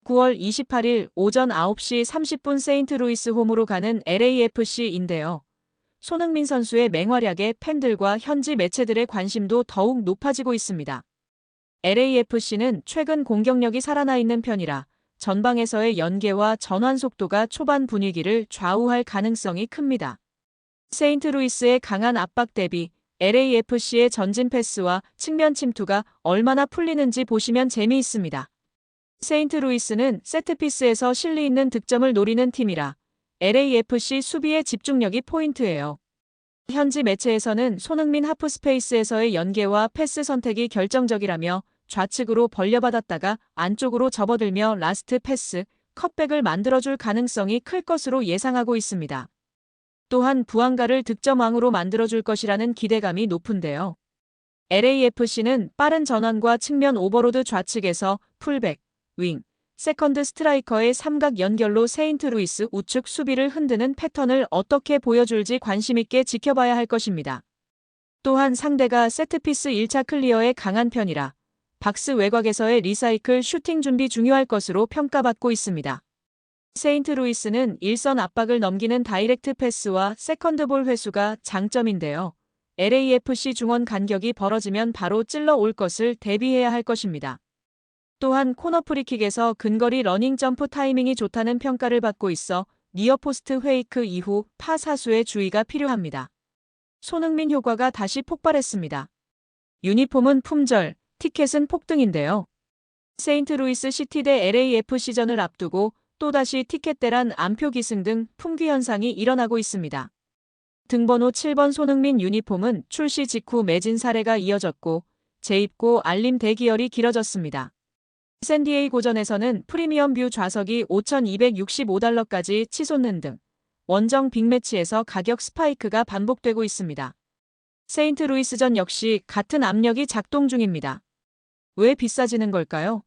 9월 28일 오전 9시 30분 세인트루이스 홈으로 가는 LAFC인데요. 손흥민 선수의 맹활약에 팬들과 현지 매체들의 관심도 더욱 높아지고 있습니다. LAFC는 최근 공격력이 살아나 있는 편이라 전방에서의 연계와 전환 속도가 초반 분위기를 좌우할 가능성이 큽니다. 세인트루이스의 강한 압박 대비 LAFC의 전진 패스와 측면 침투가 얼마나 풀리는지 보시면 재미있습니다. 세인트루이스는 세트피스에서 실리 있는 득점을 노리는 팀이라 LAFC 수비의 집중력이 포인트예요. 현지 매체에서는 손흥민 하프스페이스에서의 연계와 패스 선택이 결정적이라며 좌측으로 벌려받았다가 안쪽으로 접어들며 라스트 패스, 컷백을 만들어줄 가능성이 클 것으로 예상하고 있습니다. 또한 부안가를 득점왕으로 만들어줄 것이라는 기대감이 높은데요. LAFC는 빠른 전환과 측면 오버로드 좌측에서 풀백, 윙, 세컨드 스트라이커의 삼각 연결로 세인트루이스 우측 수비를 흔드는 패턴을 어떻게 보여줄지 관심있게 지켜봐야 할 것입니다. 또한 상대가 세트피스 1차 클리어에 강한 편이라 박스 외곽에서의 리사이클 슈팅 준비 중요할 것으로 평가받고 있습니다. 세인트루이스는 일선 압박을 넘기는 다이렉트 패스와 세컨드볼 회수가 장점인데요. LAFC 중원 간격이 벌어지면 바로 찔러 올 것을 대비해야 할 것입니다. 또한 코너 프리킥에서 근거리 러닝 점프 타이밍이 좋다는 평가를 받고 있어 니어포스트 페이크 이후 파 사수에 주의가 필요합니다. 손흥민 효과가 다시 폭발했습니다. 유니폼은 품절, 티켓은 폭등인데요. 세인트루이스 시티 대 LAFC전을 앞두고 또다시 티켓 대란 안표 기승 등 품귀 현상이 일어나고 있습니다. 등번호 7번 손흥민 유니폼은 출시 직후 매진 사례가 이어졌고 재입고 알림 대기열이 길어졌습니다. 샌디에이고전에서는 프리미엄 뷰 좌석이 $5,265까지 치솟는 등 원정 빅매치에서 가격 스파이크가 반복되고 있습니다. 세인트루이스전 역시 같은 압력이 작동 중입니다. 왜 비싸지는 걸까요?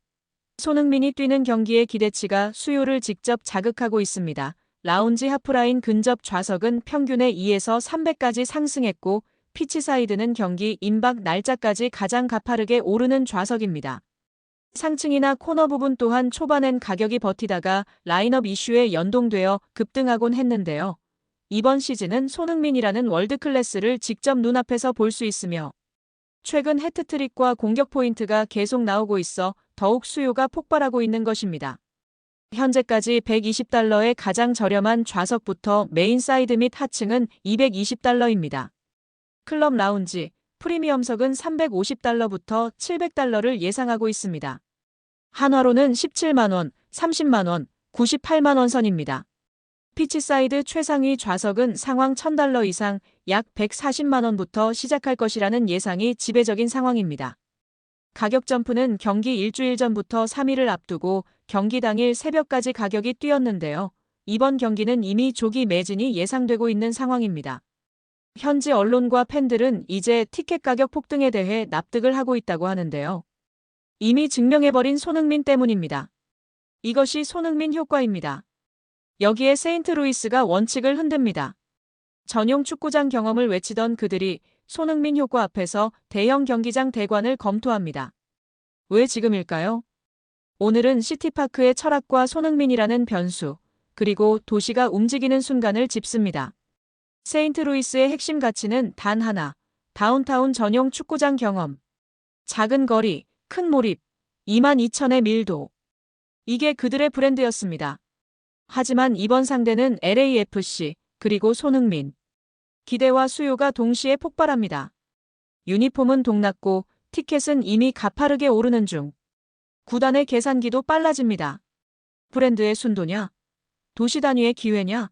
손흥민이 뛰는 경기의 기대치가 수요를 직접 자극하고 있습니다. 라운지 하프라인 근접 좌석은 평균의 2에서 300까지 상승했고 피치사이드는 경기 임박 날짜까지 가장 가파르게 오르는 좌석입니다. 상층이나 코너 부분 또한 초반엔 가격이 버티다가 라인업 이슈에 연동되어 급등하곤 했는데요. 이번 시즌은 손흥민이라는 월드클래스를 직접 눈앞에서 볼 수 있으며 최근 해트트릭과 공격 포인트가 계속 나오고 있어 더욱 수요가 폭발하고 있는 것입니다. 현재까지 $120의 가장 저렴한 좌석부터 메인 사이드 및 하층은 $220입니다. 클럽 라운지, 프리미엄석은 $350부터 $700를 예상하고 있습니다. 한화로는 17만원, 30만원, 98만원 선입니다. 피치사이드 최상위 좌석은 상황 $1,000 이상 약 140만원부터 시작할 것이라는 예상이 지배적인 상황입니다. 가격 점프는 경기 일주일 전부터 3일을 앞두고 경기 당일 새벽까지 가격이 뛰었는데요. 이번 경기는 이미 조기 매진이 예상되고 있는 상황입니다. 현지 언론과 팬들은 이제 티켓 가격 폭등에 대해 납득을 하고 있다고 하는데요. 이미 증명해버린 손흥민 때문입니다. 이것이 손흥민 효과입니다. 여기에 세인트루이스가 원칙을 흔듭니다. 전용 축구장 경험을 외치던 그들이 손흥민 효과 앞에서 대형 경기장 대관을 검토합니다. 왜 지금일까요? 오늘은 시티파크의 철학과 손흥민이라는 변수, 그리고 도시가 움직이는 순간을 짚습니다. 세인트루이스의 핵심 가치는 단 하나, 다운타운 전용 축구장 경험. 작은 거리, 큰 몰입, 22,000의 밀도. 이게 그들의 브랜드였습니다. 하지만 이번 상대는 LAFC, 그리고 손흥민. 기대와 수요가 동시에 폭발합니다. 유니폼은 동났고 티켓은 이미 가파르게 오르는 중. 구단의 계산기도 빨라집니다. 브랜드의 순도냐? 도시 단위의 기회냐?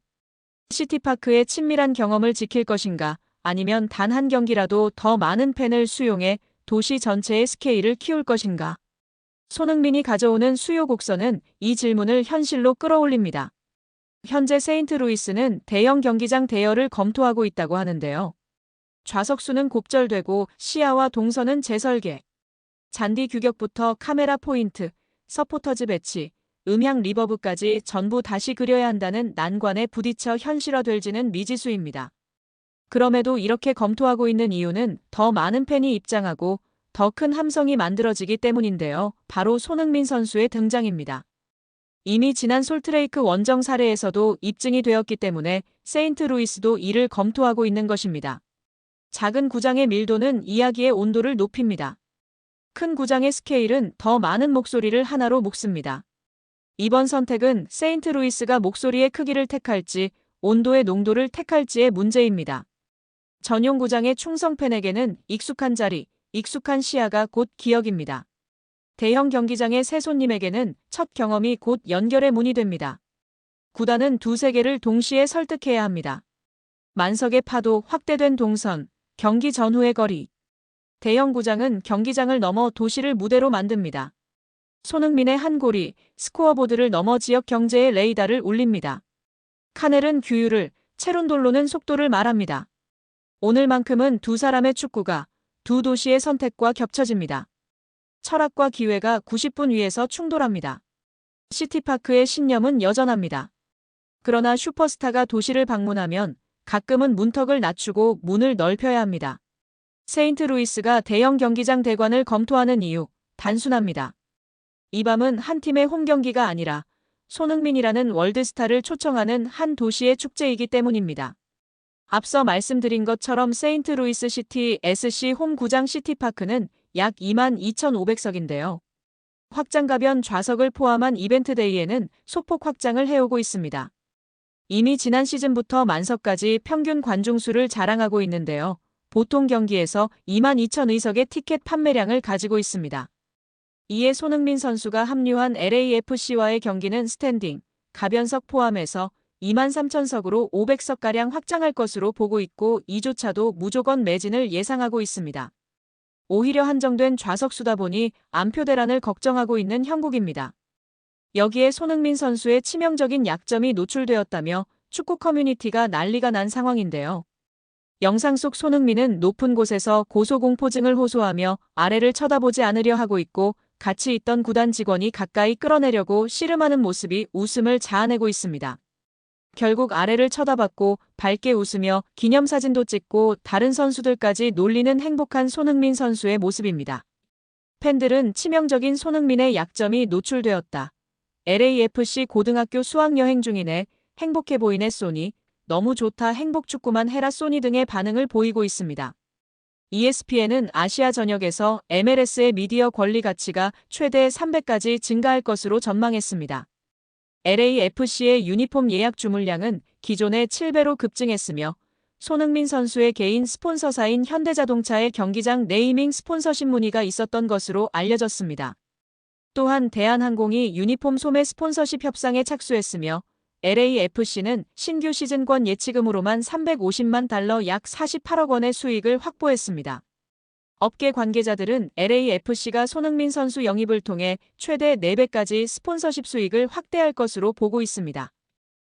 시티파크의 친밀한 경험을 지킬 것인가? 아니면 단 한 경기라도 더 많은 팬을 수용해 도시 전체의 스케일을 키울 것인가? 손흥민이 가져오는 수요 곡선은 이 질문을 현실로 끌어올립니다. 현재 세인트루이스는 대형 경기장 대여를 검토하고 있다고 하는데요. 좌석수는 곱절되고 시야와 동선은 재설계. 잔디 규격부터 카메라 포인트, 서포터즈 배치, 음향 리버브까지 전부 다시 그려야 한다는 난관에 부딪혀 현실화될지는 미지수입니다. 그럼에도 이렇게 검토하고 있는 이유는 더 많은 팬이 입장하고 더 큰 함성이 만들어지기 때문인데요. 바로 손흥민 선수의 등장입니다. 이미 지난 솔트레이크 원정 사례에서도 입증이 되었기 때문에 세인트루이스도 이를 검토하고 있는 것입니다. 작은 구장의 밀도는 이야기의 온도를 높입니다. 큰 구장의 스케일은 더 많은 목소리를 하나로 묶습니다. 이번 선택은 세인트루이스가 목소리의 크기를 택할지 온도의 농도를 택할지의 문제입니다. 전용 구장의 충성 팬에게는 익숙한 자리, 익숙한 시야가 곧 기억입니다. 대형 경기장의 새 손님에게는 첫 경험이 곧 연결의 문이 됩니다. 구단은 두세 개를 동시에 설득해야 합니다. 만석의 파도, 확대된 동선, 경기 전후의 거리. 대형 구장은 경기장을 넘어 도시를 무대로 만듭니다. 손흥민의 한 골이 스코어보드를 넘어 지역 경제의 레이더를 울립니다. 카넬은 규율을, 체룬돌로는 속도를 말합니다. 오늘만큼은 두 사람의 축구가 두 도시의 선택과 겹쳐집니다. 철학과 기회가 90분 위에서 충돌합니다. 시티파크의 신념은 여전합니다. 그러나 슈퍼스타가 도시를 방문하면 가끔은 문턱을 낮추고 문을 넓혀야 합니다. 세인트루이스가 대형 경기장 대관을 검토하는 이유, 단순합니다. 이 밤은 한 팀의 홈 경기가 아니라 손흥민이라는 월드스타를 초청하는 한 도시의 축제이기 때문입니다. 앞서 말씀드린 것처럼 세인트루이스 시티 SC 홈 구장 시티파크는 약 22,500석인데요. 확장가변 좌석을 포함한 이벤트 데이에는 소폭 확장을 해오고 있습니다. 이미 지난 시즌부터 만석까지 평균 관중수를 자랑하고 있는데요. 보통 경기에서 22,000의석의 티켓 판매량을 가지고 있습니다. 이에 손흥민 선수가 합류한 LAFC와의 경기는 스탠딩, 가변석 포함해서 23,000석으로 500석가량 확장할 것으로 보고 있고 이조차도 무조건 매진을 예상하고 있습니다. 오히려 한정된 좌석수다 보니 안표 대란을 걱정하고 있는 형국입니다. 여기에 손흥민 선수의 치명적인 약점이 노출되었다며 축구 커뮤니티가 난리가 난 상황인데요. 영상 속 손흥민은 높은 곳에서 고소공포증을 호소하며 아래를 쳐다보지 않으려 하고 있고 같이 있던 구단 직원이 가까이 끌어내려고 씨름하는 모습이 웃음을 자아내고 있습니다. 결국 아래를 쳐다봤고 밝게 웃으며 기념사진도 찍고 다른 선수들까지 놀리는 행복한 손흥민 선수의 모습입니다. 팬들은 치명적인 손흥민의 약점이 노출되었다. LAFC 고등학교 수학여행 중이네. 행복해 보이네 쏘니. 너무 좋다 행복축구만 해라 쏘니 등의 반응을 보이고 있습니다. ESPN은 아시아 전역에서 MLS의 미디어 권리 가치가 최대 300까지 증가할 것으로 전망했습니다. LAFC의 유니폼 예약 주문량은 기존의 7배로 급증했으며 손흥민 선수의 개인 스폰서사인 현대자동차의 경기장 네이밍 스폰서십 문의가 있었던 것으로 알려졌습니다. 또한 대한항공이 유니폼 소매 스폰서십 협상에 착수했으며 LAFC는 신규 시즌권 예치금으로만 350만 달러 약 48억 원의 수익을 확보했습니다. 업계 관계자들은 LAFC가 손흥민 선수 영입을 통해 최대 4배까지 스폰서십 수익을 확대할 것으로 보고 있습니다.